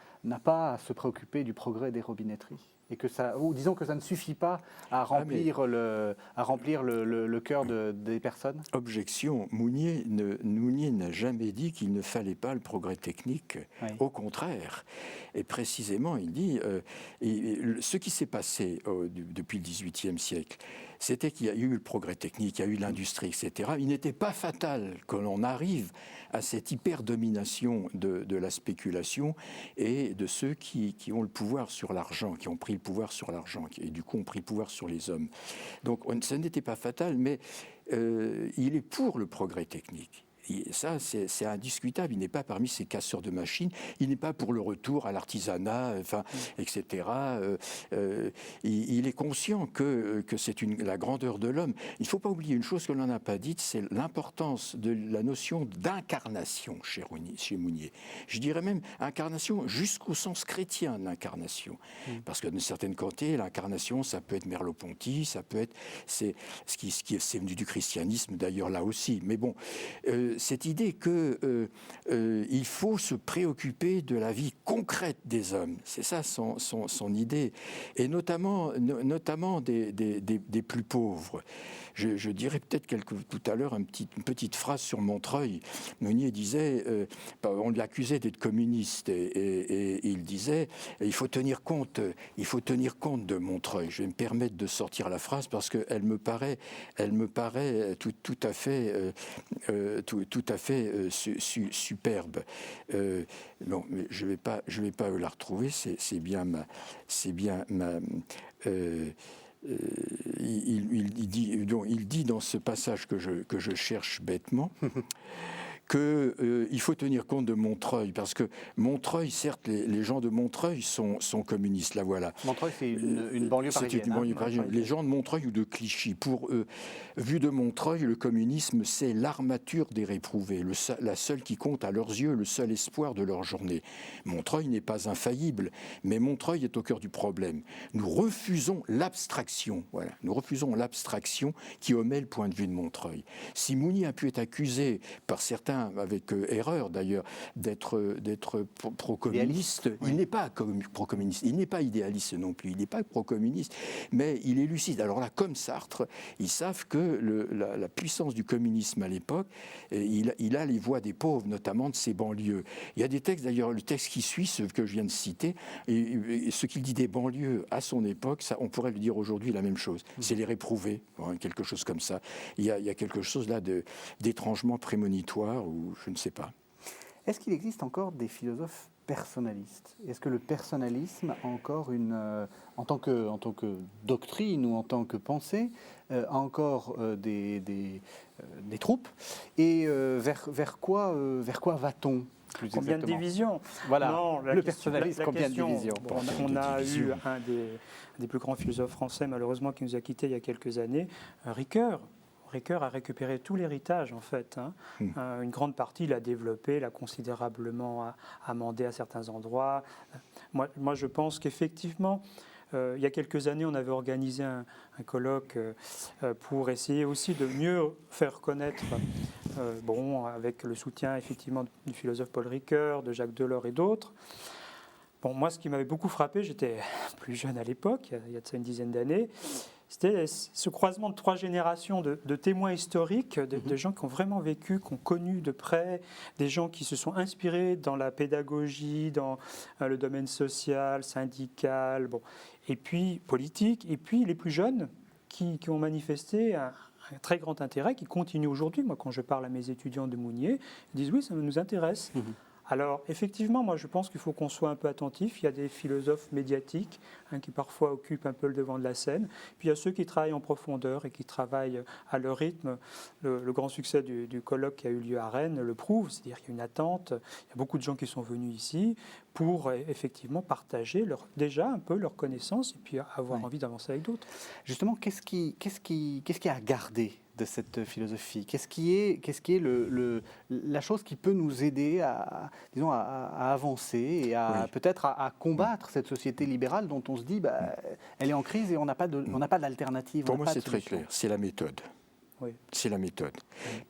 pas à se préoccuper du progrès des robinetteries et que ou disons que ça ne suffit pas à remplir le cœur des personnes? Objection. Mounier n'a jamais dit qu'il ne fallait pas le progrès technique. Oui. Au contraire. Et précisément, il dit ce qui s'est passé depuis le XVIIIe siècle, c'était qu'il y a eu le progrès technique, il y a eu l'industrie, etc. Il n'était pas fatal que l'on arrive à cette hyper-domination de la spéculation et de ceux qui ont le pouvoir sur l'argent, qui ont pris le pouvoir sur l'argent, et du coup ont pris le pouvoir sur les hommes. Donc ça n'était pas fatal, mais il est pour le progrès technique. Et ça, c'est indiscutable. Il n'est pas parmi ces casseurs de machines. Il n'est pas pour le retour à l'artisanat, etc. Il est conscient que c'est la grandeur de l'homme. Il ne faut pas oublier une chose que l'on n'a pas dite, c'est l'importance de la notion d'incarnation chez Mounier. Je dirais même incarnation jusqu'au sens chrétien de l'incarnation. Parce que d'une certaine côté, l'incarnation, ça peut être Merleau-Ponty, ça peut être... C'est venu du christianisme d'ailleurs là aussi. Mais bon... cette idée qu'il faut se préoccuper de la vie concrète des hommes. C'est ça son idée. Et notamment des plus pauvres. Je dirais peut-être tout à l'heure une petite phrase sur Montreuil. Mounier disait, on l'accusait d'être communiste et il disait, il faut tenir compte de Montreuil. Je vais me permettre de sortir la phrase parce qu'elle me paraît tout à fait superbe. Non, mais je vais pas la retrouver. C'est bien ma. Il dit dans ce passage que je cherche bêtement qu'il faut tenir compte de Montreuil, parce que Montreuil, certes, les gens de Montreuil sont communistes, là voilà. Montreuil, c'est une banlieue parisienne. C'est une banlieue parisienne. Les gens de Montreuil ou de Clichy, pour eux, vu de Montreuil, le communisme, c'est l'armature des réprouvés, la seule qui compte à leurs yeux, le seul espoir de leur journée. Montreuil n'est pas infaillible, mais Montreuil est au cœur du problème. Nous refusons l'abstraction, voilà. Nous refusons l'abstraction qui omet le point de vue de Montreuil. Si Mounier a pu être accusé par certains, avec erreur d'ailleurs, d'être pro-communiste. Oui. Il n'est pas pro-communiste, il n'est pas idéaliste non plus, il n'est pas pro-communiste, mais il est lucide. Alors là, comme Sartre, ils savent que la puissance du communisme à l'époque, il a les voix des pauvres, notamment de ces banlieues. Il y a des textes, d'ailleurs, le texte qui suit, ce que je viens de citer, et ce qu'il dit des banlieues à son époque, ça, on pourrait le dire aujourd'hui la même chose. C'est les réprouvés, quelque chose comme ça. Il y a quelque chose là d'étrangement prémonitoire, ou je ne sais pas. Est-ce qu'il existe encore des philosophes personnalistes? Est-ce que le personnalisme a encore en tant que doctrine ou en tant que pensée, a encore des troupes? Et vers quoi va-t-on? Combien de divisions? Voilà, non, le personnalisme, combien de divisions? On a eu un des plus grands philosophes français, malheureusement, qui nous a quittés il y a quelques années, Ricoeur. Ricoeur a récupéré tout l'héritage, en fait. Une grande partie, il a développé, il a considérablement amendé à certains endroits. Moi, je pense qu'effectivement, il y a quelques années, on avait organisé un colloque pour essayer aussi de mieux faire connaître, avec le soutien effectivement du philosophe Paul Ricoeur, de Jacques Delors et d'autres. Bon, moi, ce qui m'avait beaucoup frappé, j'étais plus jeune à l'époque, il y a de ça une dizaine d'années, c'était ce croisement de 3 générations de témoins historiques, de gens qui ont vraiment vécu, qui ont connu de près, des gens qui se sont inspirés dans la pédagogie, dans le domaine social, syndical, et puis politique, et puis les plus jeunes qui ont manifesté un très grand intérêt, qui continuent aujourd'hui. Moi, quand je parle à mes étudiants de Mounier, ils disent oui, ça nous intéresse. Alors, effectivement, moi, je pense qu'il faut qu'on soit un peu attentif. Il y a des philosophes médiatiques qui parfois occupent un peu le devant de la scène. Puis il y a ceux qui travaillent en profondeur et qui travaillent à leur rythme. Le grand succès du colloque qui a eu lieu à Rennes le prouve, c'est-à-dire qu'il y a une attente. Il y a beaucoup de gens qui sont venus ici pour effectivement partager déjà un peu leurs connaissances et puis avoir envie d'avancer avec d'autres. Justement, qu'est-ce qui est à garder de cette philosophie? Qu'est-ce qui est la chose qui peut nous aider disons, à avancer et peut-être à combattre cette société libérale dont on se dit elle est en crise et on n'a pas d'alternative? Pour moi, c'est très clair, c'est la méthode. Oui. C'est la méthode.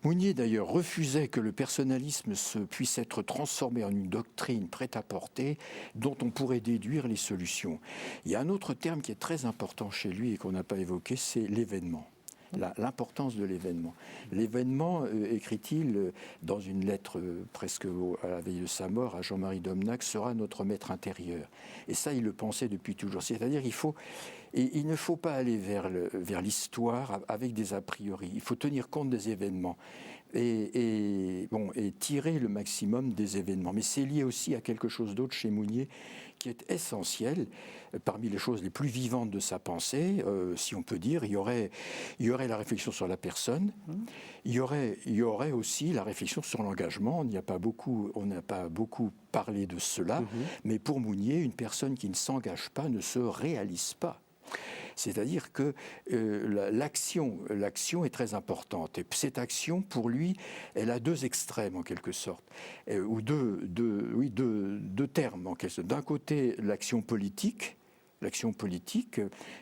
Mounier, d'ailleurs, refusait que le personnalisme puisse être transformé en une doctrine prête à porter dont on pourrait déduire les solutions. Il y a un autre terme qui est très important chez lui et qu'on n'a pas évoqué, c'est l'événement. L'importance de l'événement. L'événement, écrit-il dans une lettre presque à la veille de sa mort à Jean-Marie Domnac, sera notre maître intérieur. Et ça, il le pensait depuis toujours. C'est-à-dire il ne faut pas aller vers l'histoire avec des a priori. Il faut tenir compte des événements et tirer le maximum des événements. Mais c'est lié aussi à quelque chose d'autre chez Mounier qui est essentiel. Parmi les choses les plus vivantes de sa pensée, si on peut dire, il y aurait la réflexion sur la personne, il y aurait aussi la réflexion sur l'engagement. On n'a pas beaucoup parlé de cela, mais pour Mounier, une personne qui ne s'engage pas ne se réalise pas. C'est-à-dire que l'action est très importante. Et cette action, pour lui, elle a deux extrêmes en quelque sorte, ou deux termes en quelque sorte. D'un côté, l'action politique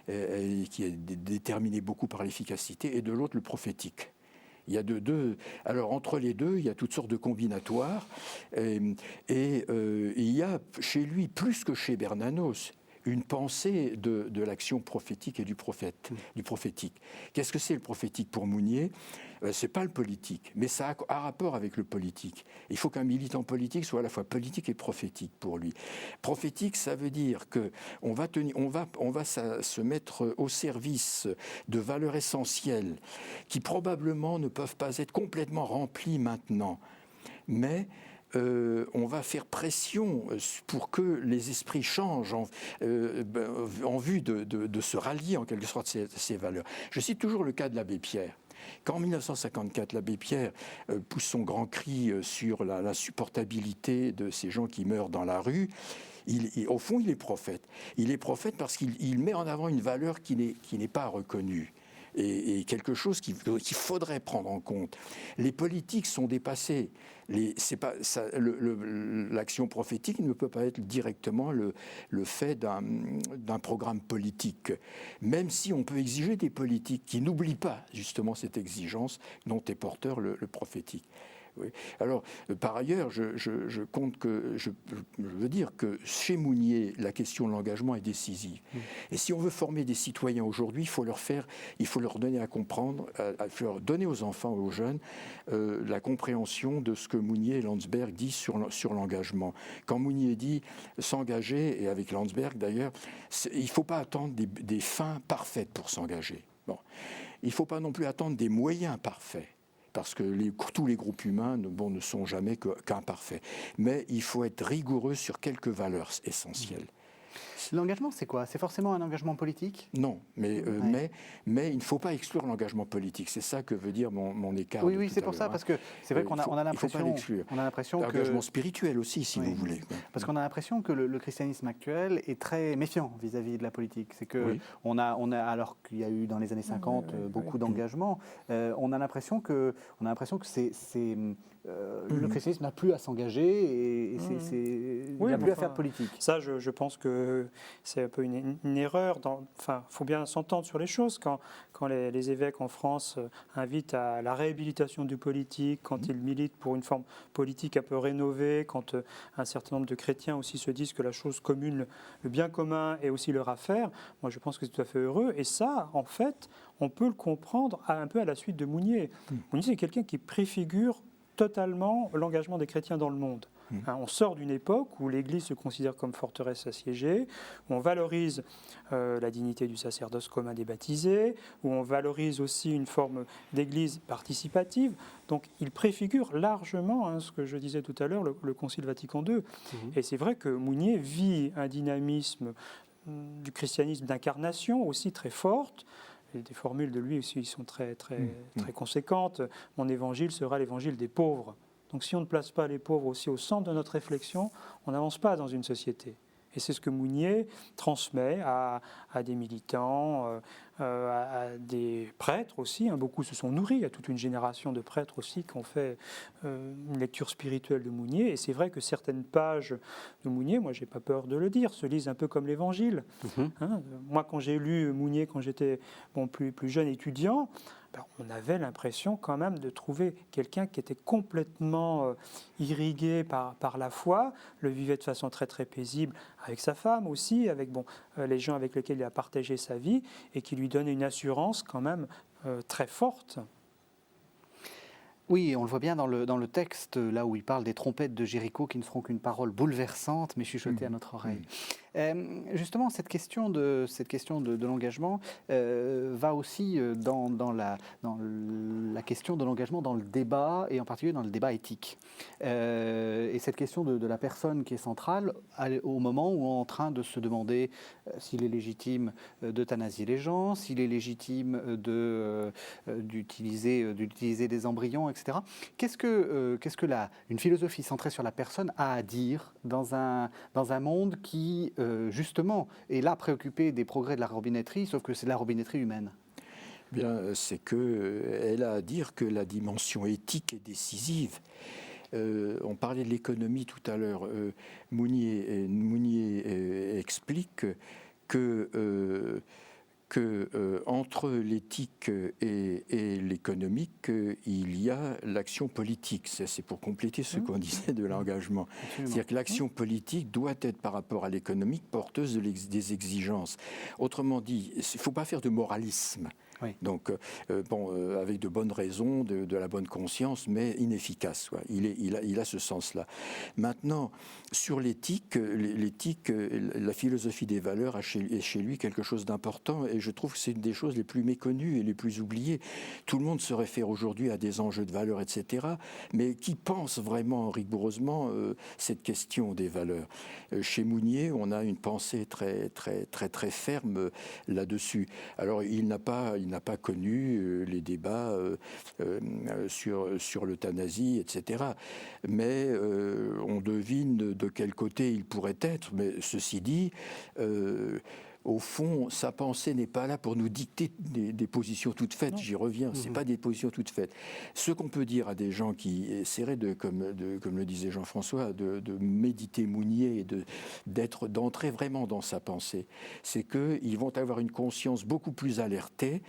qui est déterminée beaucoup par l'efficacité, et de l'autre, le prophétique. Il y a alors entre les deux, il y a toutes sortes de combinatoires, et il y a chez lui, plus que chez Bernanos, une pensée de l'action prophétique et du prophétique. Qu'est-ce que c'est le prophétique pour Mounier? C'est pas le politique, mais ça a un rapport avec le politique. Il faut qu'un militant politique soit à la fois politique et prophétique pour lui. Prophétique, ça veut dire que on va se mettre au service de valeurs essentielles qui probablement ne peuvent pas être complètement remplies maintenant, mais on va faire pression pour que les esprits changent en vue de se rallier en quelque sorte ces valeurs. Je cite toujours le cas de l'abbé Pierre. Quand en 1954, l'abbé Pierre pousse son grand cri sur l'insupportabilité de ces gens qui meurent dans la rue, au fond, il est prophète. Il est prophète parce qu'il met en avant une valeur qui n'est pas reconnue. Et quelque chose qu'il faudrait prendre en compte. Les politiques sont dépassés. L'action prophétique ne peut pas être directement le fait d'un programme politique, même si on peut exiger des politiques qui n'oublient pas justement cette exigence dont est porteur le prophétique. Oui. Alors, par ailleurs, je veux dire que chez Mounier, la question de l'engagement est décisive. Et si on veut former des citoyens aujourd'hui, il faut leur donner à comprendre, il faut leur donner aux enfants, aux jeunes, la compréhension de ce que Mounier et Landsberg disent sur l'engagement. Quand Mounier dit s'engager, et avec Landsberg d'ailleurs, il ne faut pas attendre des fins parfaites pour s'engager. Bon. Il ne faut pas non plus attendre des moyens parfaits, parce que tous les groupes humains ne sont jamais qu'imparfaits. Mais il faut être rigoureux sur quelques valeurs essentielles. L'engagement, c'est quoi? C'est forcément un engagement politique? Non, mais il ne faut pas exclure l'engagement politique. C'est ça que veut dire mon écart. Oui, c'est pour ça, parce que c'est vrai qu'on a l'impression que... L'engagement spirituel aussi, si vous voulez. Parce qu'on a l'impression que le christianisme actuel est très méfiant vis-à-vis de la politique. C'est que alors qu'il y a eu dans les années 50 beaucoup d'engagement, on a l'impression que le christianisme n'a plus à s'engager et il n'a plus à faire de politique. Ça, je pense que c'est un peu une erreur. Il faut bien s'entendre sur les choses. Quand les évêques en France invitent à la réhabilitation du politique, quand ils militent pour une forme politique un peu rénovée, quand un certain nombre de chrétiens aussi se disent que la chose commune, le bien commun est aussi leur affaire, moi je pense que c'est tout à fait heureux. Et ça, en fait, on peut le comprendre un peu à la suite de Mounier. Mounier, c'est quelqu'un qui préfigure totalement l'engagement des chrétiens dans le monde. On sort d'une époque où l'Église se considère comme forteresse assiégée, où on valorise la dignité du sacerdoce commun des baptisés, où on valorise aussi une forme d'Église participative. Donc il préfigure largement ce que je disais tout à l'heure, le Concile Vatican II. Et c'est vrai que Mounier vit un dynamisme du christianisme d'incarnation aussi très forte. Et des formules de lui aussi sont très conséquentes. Mon évangile sera l'évangile des pauvres. Donc si on ne place pas les pauvres aussi au centre de notre réflexion, on n'avance pas dans une société. Et c'est ce que Mounier transmet à des militants, à des prêtres aussi. Beaucoup se sont nourris, il y a toute une génération de prêtres aussi qui ont fait une lecture spirituelle de Mounier. Et c'est vrai que certaines pages de Mounier, moi j'ai pas peur de le dire, se lisent un peu comme l'Évangile. Moi quand j'ai lu Mounier, quand j'étais plus jeune étudiant, on avait l'impression quand même de trouver quelqu'un qui était complètement irrigué par la foi, le vivait de façon très très paisible avec sa femme aussi, avec les gens avec lesquels il a partagé sa vie et qui lui donnait une assurance quand même très forte. Oui, on le voit bien dans le texte, là où il parle des trompettes de Jéricho qui ne seront qu'une parole bouleversante, mais chuchotée à notre oreille. Justement, cette question de l'engagement va aussi dans la question de l'engagement dans le débat, et en particulier dans le débat éthique. Et cette question de la personne qui est centrale, au moment où on est en train de se demander s'il est légitime d'euthanasier les gens, s'il est légitime d'utiliser des embryons, etc. Qu'est-ce que une philosophie centrée sur la personne a à dire dans un monde qui, justement, est là préoccupé des progrès de la robinetterie, sauf que c'est de la robinetterie humaine? Bien, c'est qu'elle a à dire que la dimension éthique est décisive. On parlait de l'économie tout à l'heure. Mounier explique que entre l'éthique et l'économique, il y a l'action politique. C'est pour compléter ce qu'on disait de l'engagement. C'est-à-dire que l'action politique doit être, par rapport à l'économique, porteuse des exigences. Autrement dit, il ne faut pas faire de moralisme. Oui. Donc, avec de bonnes raisons, de la bonne conscience, mais inefficace. Quoi. Il a ce sens-là. Maintenant, sur l'éthique, la philosophie des valeurs est chez lui quelque chose d'important, et je trouve que c'est une des choses les plus méconnues et les plus oubliées. Tout le monde se réfère aujourd'hui à des enjeux de valeurs, etc., mais qui pense vraiment rigoureusement cette question des valeurs? Chez Mounier, on a une pensée très, très, très, très ferme là-dessus. Alors, il n'a pas connu les débats sur l'euthanasie, etc. Mais on devine de quel côté il pourrait être. Mais ceci dit, au fond, sa pensée n'est pas là pour nous dicter des positions toutes faites. J'y reviens, ce n'est pas des positions toutes faites. Ce qu'on peut dire à des gens qui essaieraient, comme le disait Jean-François, de méditer Mounier et d'entrer vraiment dans sa pensée, c'est qu'ils vont avoir une conscience beaucoup plus alertée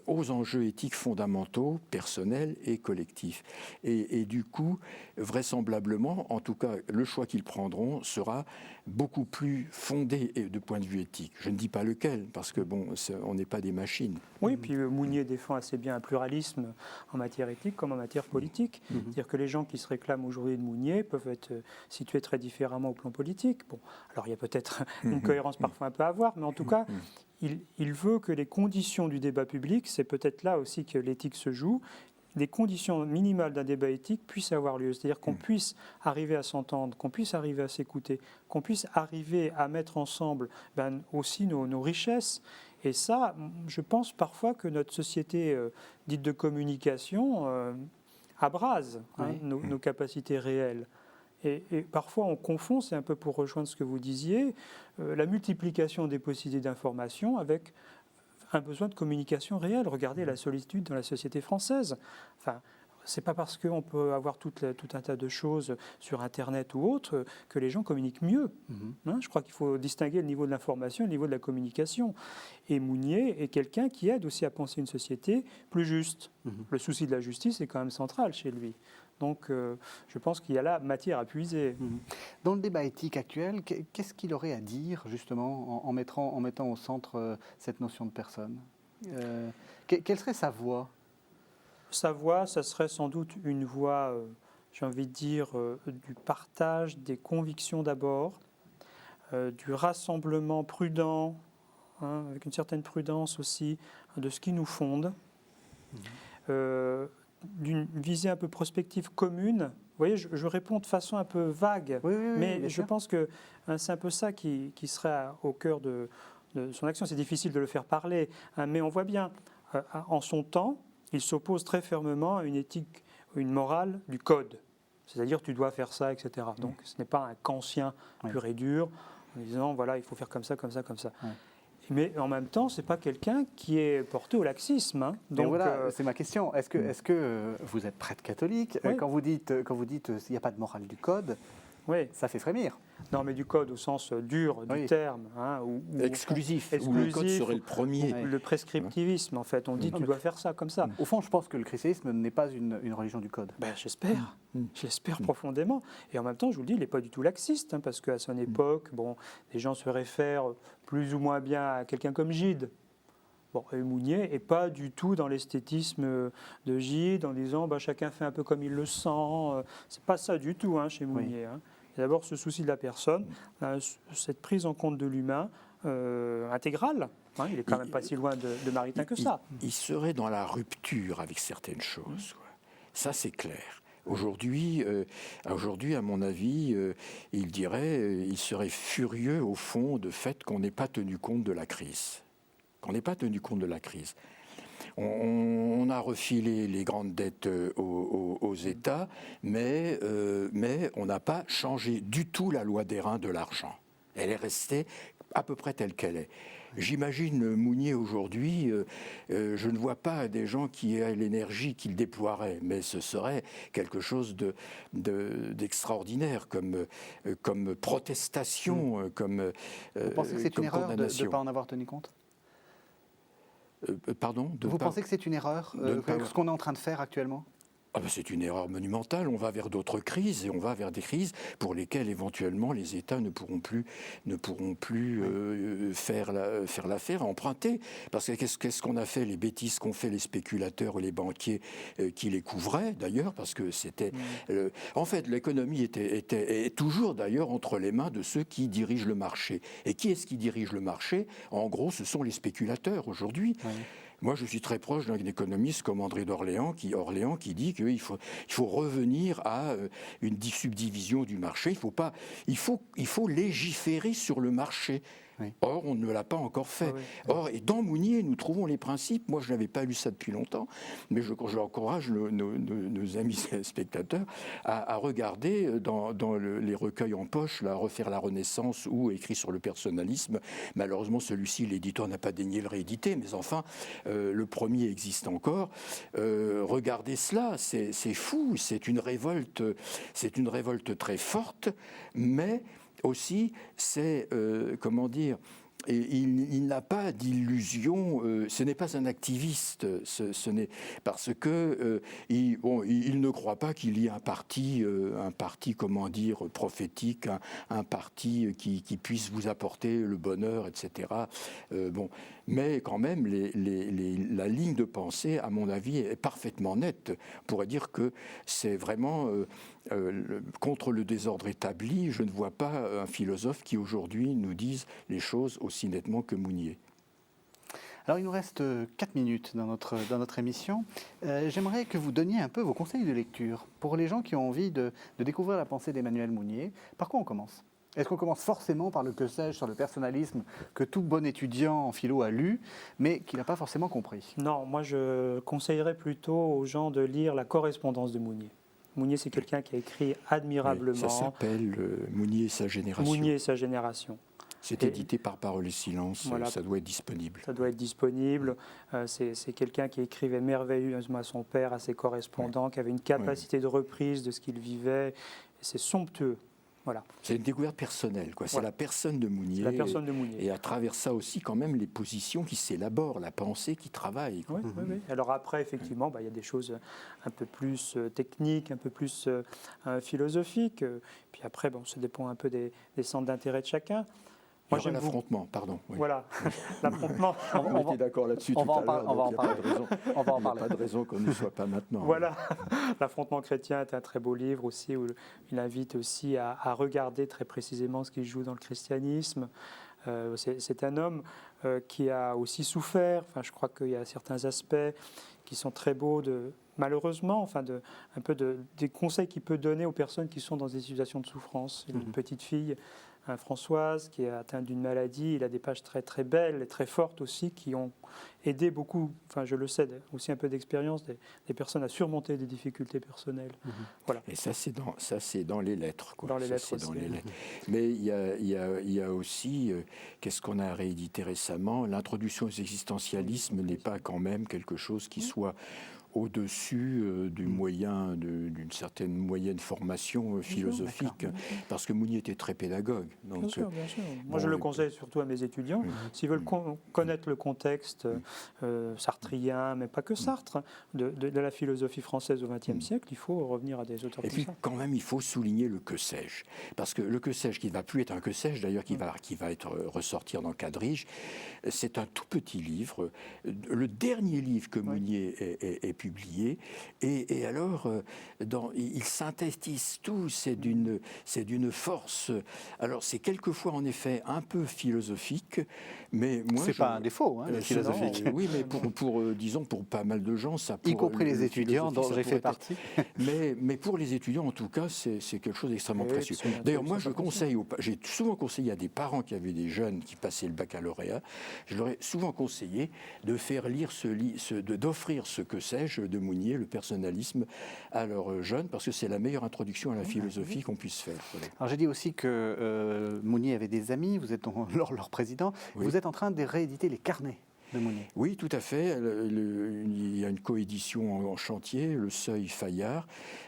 aux enjeux éthiques fondamentaux, personnels et collectifs. Et du coup, vraisemblablement, en tout cas, le choix qu'ils prendront sera beaucoup plus fondé de point de vue éthique. Je ne dis pas lequel, parce que on n'est pas des machines. Oui, puis Mounier défend assez bien un pluralisme en matière éthique comme en matière politique. C'est-à-dire que les gens qui se réclament aujourd'hui de Mounier peuvent être situés très différemment au plan politique. Alors il y a peut-être une cohérence parfois un peu à avoir, mais en tout cas, il veut que les conditions du débat public, c'est peut-être là aussi que l'éthique se joue, des conditions minimales d'un débat éthique puissent avoir lieu. C'est-à-dire qu'on puisse arriver à s'entendre, qu'on puisse arriver à s'écouter, qu'on puisse arriver à mettre ensemble aussi nos richesses. Et ça, je pense parfois que notre société dite de communication abrase nos capacités réelles. Et parfois on confond, c'est un peu pour rejoindre ce que vous disiez, la multiplication des possibilités d'information avec un besoin de communication réelle. Regardez la solitude dans la société française. Enfin, c'est pas parce qu'on peut avoir tout un tas de choses sur Internet ou autre que les gens communiquent mieux. Je crois qu'il faut distinguer le niveau de l'information et le niveau de la communication. Et Mounier est quelqu'un qui aide aussi à penser une société plus juste. Le souci de la justice est quand même central chez lui. Donc, je pense qu'il y a là matière à puiser. Dans le débat éthique actuel, qu'est-ce qu'il aurait à dire, justement, en mettant au centre cette notion de personne? Quelle serait sa voix? Sa voix, ça serait sans doute une voix j'ai envie de dire, du partage des convictions d'abord, du rassemblement prudent, hein, avec une certaine prudence aussi, de ce qui nous fonde, d'une visée un peu prospective commune. Vous voyez, je réponds de façon un peu vague, Oui, oui, oui, mais bien je sûr. pense que c'est un peu ça qui serait au cœur de son action. C'est difficile de le faire parler, hein, mais on voit bien, en son temps, il s'oppose très fermement à une éthique, une morale du code. C'est-à-dire, tu dois faire ça, etc. Donc, ce n'est pas un kantien pur et dur, en disant, voilà, il faut faire comme ça, comme ça, comme ça. Ouais. Mais en même temps, ce n'est pas quelqu'un qui est porté au laxisme. Hein. Donc Donc, voilà, c'est ma question. Est-ce que vous êtes prêtre catholique? Oui. Quand vous dites il n'y a pas de morale du code, oui. ça fait frémir. Non, mais du code au sens dur du Oui. terme. Hein, ou Exclusif, où le code serait le premier. Le prescriptivisme, en fait. On dit, tu dois faire ça, comme ça. Au fond, je pense que le christianisme n'est pas une religion du code. Ben, j'espère. J'espère profondément. Et en même temps, je vous le dis, il n'est pas du tout laxiste, hein, parce qu'à son époque, bon, les gens se réfèrent plus ou moins bien à quelqu'un comme Gide. Bon, et Mounier n'est pas du tout dans l'esthétisme de Gide, en disant chacun fait un peu comme il le sent. C'est pas ça du tout, hein, chez Mounier. Hein. Il y a d'abord ce souci de la personne, cette prise en compte de l'humain intégrale. Hein, il n'est quand même pas si loin de Maritain que ça. Il serait dans la rupture avec certaines choses. Quoi. Ça, c'est clair. Aujourd'hui, à mon avis, il serait furieux au fond de fait qu'on n'ait pas tenu compte de la crise. On a refilé les grandes dettes aux États, mais on n'a pas changé du tout la loi d'airain de l'argent. Elle est restée à peu près telle qu'elle est. J'imagine Mounier aujourd'hui, je ne vois pas des gens qui aient l'énergie qu'il déploierait, mais ce serait quelque chose d'extraordinaire comme protestation, comme Vous pensez que c'est une erreur de ne condamnation. pas en avoir tenu compte? Pardon? Vous pensez que c'est une erreur, ce qu'on est en train de faire actuellement? C'est une erreur monumentale. On va vers d'autres crises et on va vers des crises pour lesquelles éventuellement les États ne pourront plus faire l'affaire, emprunter. Parce que qu'est-ce qu'on a fait, les bêtises qu'ont fait les spéculateurs et les banquiers qui les couvraient d'ailleurs, parce que c'était... en fait, l'économie est toujours d'ailleurs entre les mains de ceux qui dirigent le marché. Et qui est-ce qui dirige le marché? En gros, ce sont les spéculateurs aujourd'hui. Oui. Moi, je suis très proche d'un économiste comme André d'Orléans qui dit qu'il faut revenir à une subdivision du marché. Il faut légiférer sur le marché. Oui. Or, on ne l'a pas encore fait. Or, et dans Mounier, nous trouvons les principes. Moi, je n'avais pas lu ça depuis longtemps, mais j'encourage nos amis spectateurs à regarder dans les recueils en poche, là, Refaire la Renaissance ou Écrit sur le personnalisme. Malheureusement, celui-ci, l'éditeur n'a pas daigné le rééditer, mais enfin, le premier existe encore. Regardez cela, c'est fou, c'est une révolte très forte, mais aussi, c'est, comment dire, et il n'a pas d'illusion, ce n'est pas un activiste, parce que il ne croit pas qu'il y ait un parti, comment dire, prophétique, un parti qui puisse vous apporter le bonheur, etc. Mais quand même, la ligne de pensée, à mon avis, est parfaitement nette. On pourrait dire que c'est vraiment contre le désordre établi. Je ne vois pas un philosophe qui aujourd'hui nous dise les choses aussi nettement que Mounier. Alors il nous reste 4 minutes dans notre émission. J'aimerais que vous donniez un peu vos conseils de lecture pour les gens qui ont envie de découvrir la pensée d'Emmanuel Mounier. Par quoi on commence ? Est-ce qu'on commence forcément par le que sais-je sur le personnalisme que tout bon étudiant en philo a lu, mais qu'il n'a pas forcément compris? Non, moi je conseillerais plutôt aux gens de lire la correspondance de Mounier. Mounier, c'est quelqu'un qui a écrit admirablement. Ça s'appelle Mounier et sa génération. Mounier et sa génération. C'est édité par Parole et Silence, voilà. Ça doit être disponible. Ça doit être disponible. C'est quelqu'un qui écrivait merveilleusement à son père, à ses correspondants, qui avait une capacité de reprise de ce qu'il vivait. C'est somptueux. Voilà. C'est une découverte personnelle, quoi. C'est la personne de Mounier. La personne de Mounier. Et à travers ça aussi, quand même, les positions qui s'élaborent, la pensée qui travaille. Oui. Alors après, effectivement, il y a des choses un peu plus techniques, un peu plus philosophiques. Puis après, ça dépend un peu des centres d'intérêt de chacun. Moi, j'aime l'affrontement, pardon. Oui. Voilà, l'affrontement. On était d'accord là-dessus tout à l'heure, on va en donc parler. On va en il n'y a parler. pas de raison qu'on ne soit pas maintenant. Voilà, l'affrontement chrétien est un très beau livre aussi, où il invite aussi à regarder très précisément ce qui joue dans le christianisme. C'est un homme qui a aussi souffert. Enfin, je crois qu'il y a certains aspects qui sont très beaux, malheureusement, des conseils qu'il peut donner aux personnes qui sont dans des situations de souffrance. Il a une petite fille, Françoise, qui est atteinte d'une maladie. Il a des pages très très belles et très fortes aussi, qui ont aidé beaucoup, enfin je le sais, aussi un peu d'expérience, des personnes à surmonter des difficultés personnelles. Voilà. Et ça, c'est dans les lettres. Quoi. Dans les Ça, lettres c'est aussi. dans les lettres. Mais il y a aussi, qu'est-ce qu'on a réédité récemment, l'introduction aux existentialismes n'est pas quand même quelque chose qui soit au-dessus d'une certaine moyenne formation philosophique, parce que Mounier était très pédagogue. Donc, bien sûr, bien sûr. Moi, je le conseille surtout à mes étudiants. S'ils veulent connaître le contexte sartrien, mais pas que Sartre, de la philosophie française au XXe siècle, il faut revenir à des auteurs. Et puis, quand même, il faut souligner le que sais-je, parce que le que sais-je, qui ne va plus être un que sais-je, d'ailleurs, qui va être ressortir dans Quadrige, c'est un tout petit livre, le dernier livre que Mounier ait publié, et alors il synthétise tout, c'est d'une force. Alors c'est quelquefois en effet un peu philosophique, mais moi c'est pas un défaut, hein, philosophique. Oui, mais disons pour pas mal de gens, ça y compris les étudiants dont j'ai fait partie. Mais pour les étudiants en tout cas, c'est quelque chose d'extrêmement précieux. D'ailleurs, moi je conseille, j'ai souvent conseillé à des parents qui avaient des jeunes qui passaient le baccalauréat, je leur ai souvent conseillé de faire lire d'offrir ce que sais-je de Mounier, le personnalisme, à leurs jeunes, parce que c'est la meilleure introduction à la philosophie qu'on puisse faire. Alors j'ai dit aussi que Mounier avait des amis, vous êtes leur président, vous êtes en train de rééditer les carnets de Mounier. Oui, tout à fait. Il y a une coédition en chantier, Le Seuil Fayard,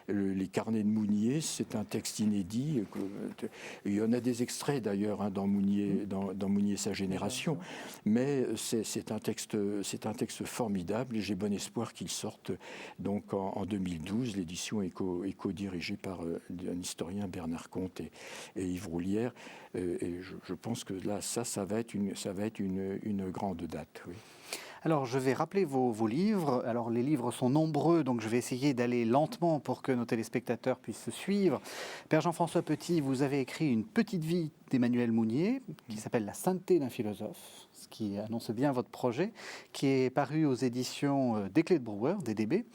les carnets de Mounier, c'est un texte inédit. Il y en a des extraits d'ailleurs dans Mounier, dans Mounier sa génération, mais c'est un texte formidable et j'ai bon espoir qu'il sorte donc en 2012. L'édition est co-dirigée par un historien, Bernard Comte et Yves Roulière. Et je pense que là, ça va être une grande date. Oui. Alors, je vais rappeler vos livres. Alors, les livres sont nombreux, donc je vais essayer d'aller lentement pour que nos téléspectateurs puissent suivre. Père Jean-François Petit, vous avez écrit une petite vie d'Emmanuel Mounier, qui s'appelle La sainteté d'un philosophe, ce qui annonce bien votre projet, qui est paru aux éditions des Clés de Brouwer, DDB.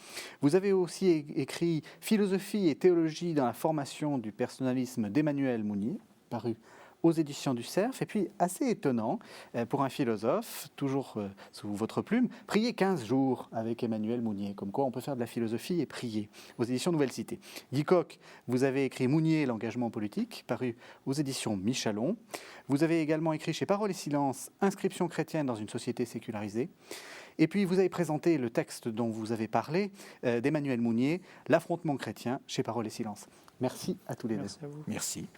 Vous avez aussi écrit Philosophie et théologie dans la formation du personnalisme d'Emmanuel Mounier, paru aux éditions du Cerf, et puis assez étonnant pour un philosophe, toujours sous votre plume, prier 15 jours avec Emmanuel Mounier, comme quoi on peut faire de la philosophie et prier, aux éditions Nouvelle Cité. Guy Coq, vous avez écrit Mounier, l'engagement politique, paru aux éditions Michalon. Vous avez également écrit chez Parole et Silence, Inscription chrétienne dans une société sécularisée. Et puis vous avez présenté le texte dont vous avez parlé, d'Emmanuel Mounier, L'affrontement chrétien, chez Parole et Silence. Merci à tous les deux. Merci à vous. Merci.